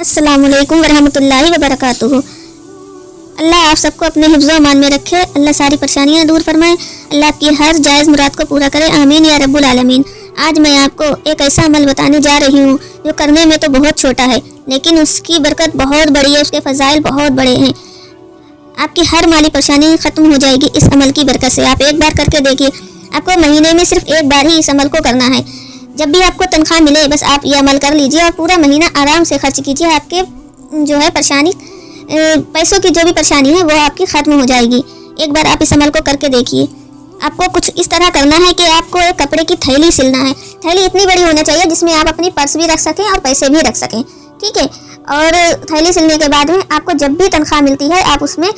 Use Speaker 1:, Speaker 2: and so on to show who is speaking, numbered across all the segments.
Speaker 1: अस्सलामुअलैकुम वरहमतुल्लाहि वबरकातुहू। अल्लाह आप सबको अपने हिफ्ज़ व अमान में रखे। अल्लाह सारी परेशानियां दूर फरमाए। अल्लाह आपकी हर जायज़ मुराद को पूरा करे। आमीन या रब्बुल आलमीन। आज मैं आपको एक ऐसा अमल बताने जा रही हूँ जो करने में तो बहुत छोटा है, लेकिन उसकी बरकत बहुत बड़ी है, उसके फ़ज़ाइल बहुत बड़े हैं। आपकी हर माली परेशानी ख़त्म हो जाएगी इस अमल की बरकत से। आप एक बार करके देखिए। आपको महीने में सिर्फ एक बार ही इस अमल को करना है। जब भी आपको तनख्वाह मिले बस आप ये अमल कर लीजिए और पूरा महीना आराम से खर्च कीजिए। आपके जो है परेशानी, पैसों की जो भी परेशानी है वो आपकी ख़त्म हो जाएगी। एक बार आप इस अमल को करके देखिए। आपको कुछ इस तरह करना है कि आपको एक कपड़े की थैली सिलना है। थैली इतनी बड़ी होनी चाहिए जिसमें आप अपनी पर्स भी रख सकें और पैसे भी रख सकें, ठीक है। और थैली सिलने के बाद में आपको जब भी तनख्वाह मिलती है आप उसमें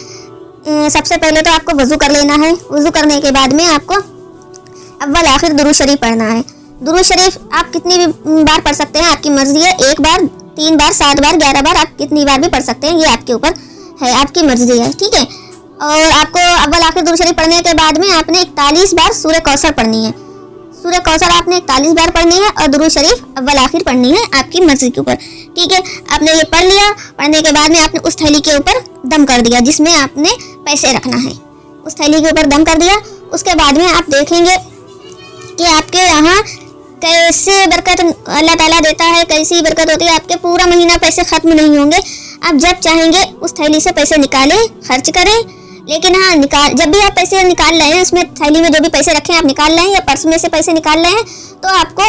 Speaker 1: सबसे पहले तो आपको वज़ू कर लेना है। वज़ू करने के बाद में आपको अव्वल आखिर दुरूद शरीफ पढ़ना है। दुरूद शरीफ आप कितनी भी बार पढ़ सकते हैं, आपकी मर्जी है। 1 बार, 3 बार, 7 बार, 11 बार, आप कितनी बार भी पढ़ सकते हैं, ये आपके ऊपर है, आपकी मर्जी है, ठीक है। और आपको अव्वल आखिर दुरूद शरीफ पढ़ने के बाद में आपने 41 बार सूरह कौसर पढ़नी है। सूरह कौसर आपने 41 बार पढ़नी है और दुरूद शरीफ अव्वल आखिर पढ़नी है, आपकी मर्जी के ऊपर, ठीक है। आपने ये पढ़ लिया। पढ़ने के बाद में आपने उस थैली के ऊपर दम कर दिया जिसमें आपने पैसे रखना है। उस थैली के ऊपर दम कर दिया। उसके बाद में आप देखेंगे कि आपके यहाँ कैसे बरकत अल्लाह ताला देता है, कैसी बरकत होती है। आपके पूरा महीना पैसे ख़त्म नहीं होंगे। आप जब चाहेंगे उस थैली से पैसे निकालें, खर्च करें। लेकिन हाँ, जब भी आप पैसे निकाल रहे हैं, उसमें थैली में जो भी पैसे रखे हैं आप निकाल रहे हैं या पर्स में से पैसे निकाल रहे हैं, तो आपको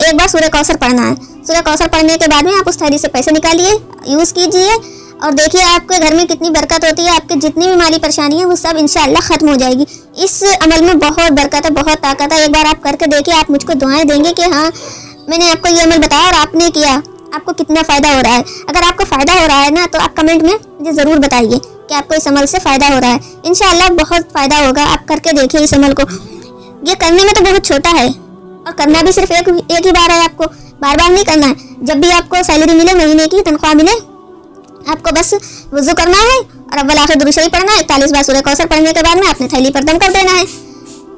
Speaker 1: एक बार सूरह कौसर पढ़ना है। सूरह कौसर पढ़ने के बाद में आप उस थैली से पैसे निकालिए, यूज़ कीजिए और देखिए आपके घर में कितनी बरकत होती है। आपकी जितनी भी माली परेशानी है वो सब इंशाअल्लाह ख़त्म हो जाएगी। इस अमल में बहुत बरकत है, बहुत ताकत है। एक बार आप करके देखिए। आप मुझको दुआएं देंगे कि हाँ, मैंने आपको ये अमल बताया और आपने किया, आपको कितना फ़ायदा हो रहा है। अगर आपको फ़ायदा हो रहा है ना, तो आप कमेंट में मुझे ज़रूर बताइए कि आपको इस अमल से फ़ायदा हो रहा है। इंशाअल्लाह बहुत फ़ायदा होगा। आप करके देखिए इस अमल को। ये करने में तो बहुत छोटा है और करना भी सिर्फ एक ही बार है। आपको बार बार नहीं करना है। जब भी आपको सैलरी मिले, महीने की तनख्वाह मिले, आपको बस वज़ू करना है और अव्वल आखिर दुरूद शरीफ पढ़ना है। 41 बार सूरह कौसर पढ़ने के बाद में आपने थैली पर दम कर देना है।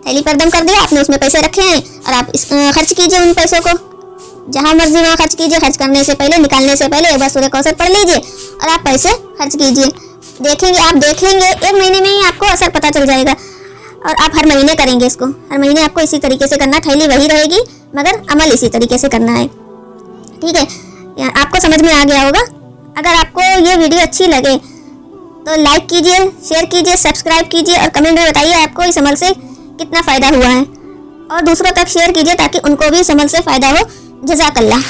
Speaker 1: थैली पर दम कर दिया, आपने उसमें पैसे रखे हैं और आप खर्च कीजिए उन पैसों को जहाँ मर्जी वहाँ खर्च कीजिए। खर्च करने से पहले, निकालने से पहले एक बार सूरह कौसर पढ़ लीजिए और आप पैसे खर्च कीजिए। देखेंगे, आप देखेंगे 1 महीने में ही आपको असर पता चल जाएगा। और आप हर महीने करेंगे इसको। हर महीने आपको इसी तरीके से करना। थैली वही रहेगी मगर अमल इसी तरीके से करना है, ठीक है। आपको समझ में आ गया होगा। अगर आपको ये वीडियो अच्छी लगे तो लाइक कीजिए, शेयर कीजिए, सब्सक्राइब कीजिए और कमेंट में बताइए आपको इस अमल से कितना फ़ायदा हुआ है और दूसरों तक शेयर कीजिए ताकि उनको भी इस अमल से फ़ायदा हो। जज़ाकल्लाह।